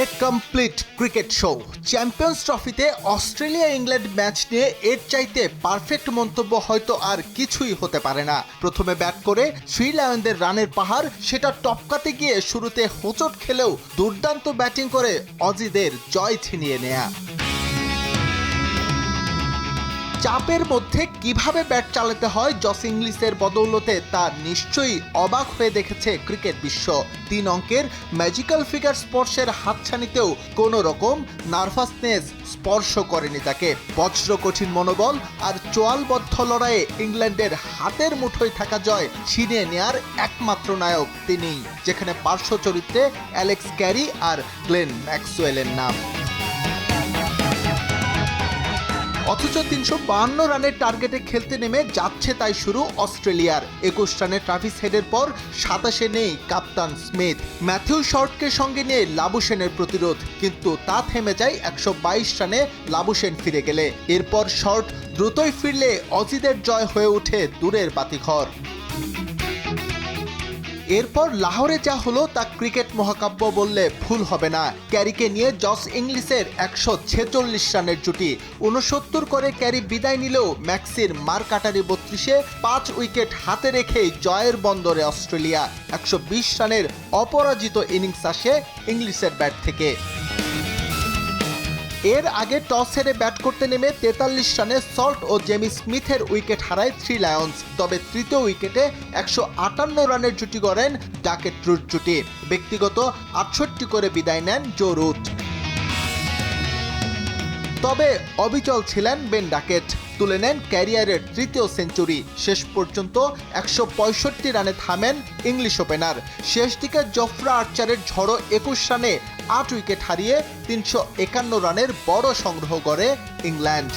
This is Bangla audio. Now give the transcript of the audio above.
এ কমপ্লিট ক্রিকেট শো। চ্যাম্পিয়ন্স ট্রফিতে অস্ট্রেলিয়া ইংল্যান্ড ম্যাচ নিয়ে এর চাইতে পারফেক্ট মন্তব্য হয়তো আর কিছুই হতে পারে না। প্রথমে ব্যাট করে থ্রি লায়নদের রানের পাহাড় সেটা টপকাতে গিয়ে শুরুতে হোঁচট খেলেও দুর্দান্ত ব্যাটিং করে অজিদের জয় ছিনিয়ে নেয়া। চাপের মধ্যে কিভাবে ব্যাট চালাতে হয় জস ইংলিশের বদৌলতে তা নিশ্চয়ই অবাক হয়ে দেখেছে ক্রিকেট বিশ্ব। 3 অঙ্কের ম্যাজিক্যাল ফিগার স্পর্শের হাতছানিতেও কোনো রকম নার্ভাসনেস স্পর্শ করেনি তাকে। বজ্র কঠিন মনোবল আর চোয়ালবদ্ধ লড়াইয়ে ইংল্যান্ডের হাতের মুঠোয় থাকা জয় ছিনিয়ে নেয়ার একমাত্র নায়ক তিনিই, যেখানে পার্শ্ব চরিত্রে অ্যালেক্স ক্যারি আর গ্লেন ম্যাক্সওয়েলের নাম। অথচ 352 রানের টার্গেটে খেলতে নেমে যাচ্ছে তাই শুরু অস্ট্রেলিয়ার। 21 রানে ট্রাভিস হেডের পর 27-এ নেই কাপ্তান স্মিথ। ম্যাথিউ শর্টকে সঙ্গে নিয়ে লাবুশেনের প্রতিরোধ, কিন্তু তা থেমে যায় 122 রানে লাবুশেন ফিরে গেলে। এরপর শর্ট দ্রুতই ফিরলে অজিদের জয় হয়ে ওঠে দূরের বাতিঘর। এরপর লাহোরে যা হলো তা ক্রিকেট মহাকাব্য বললে ভুল হবে না। ক্যারিকে নিয়ে জস ইংলিশের 146 রানের জুটি। 69 করে ক্যারি বিদায় নিলেও ম্যাক্সির মার কাটারি 32-এ 5 উইকেট হাতে রেখেই জয়ের বন্দরে অস্ট্রেলিয়া। 120 রানের অপরাজিত ইনিংস আসে ইংলিশের ব্যাট থেকে। এর আগে টস হেরে ব্যাট করতে নেমে 43 রানে সল্ট ও জেমি স্মিথের উইকেট হারায় থ্রি লায়ন্স। তবে তৃতীয় উইকেটে 158 রানের জুটি গড়েন ডাকেট রুট জুটি। ব্যক্তিগত 68 করে বিদায় নেন জো রুট। তবে অবিচল ছিলেন বেন ডাকেট, তুলে নেন ক্যারিয়ারের তৃতীয় সেঞ্চুরি। শেষ পর্যন্ত 165 রানে থামেন ইংলিশ ওপেনার। শেষ দিকে জফরা আর্চারের ঝড়ো 21 রানে 8 উইকেট হারিয়ে 351 রানের বড় সংগ্রহ করে ইংল্যান্ড।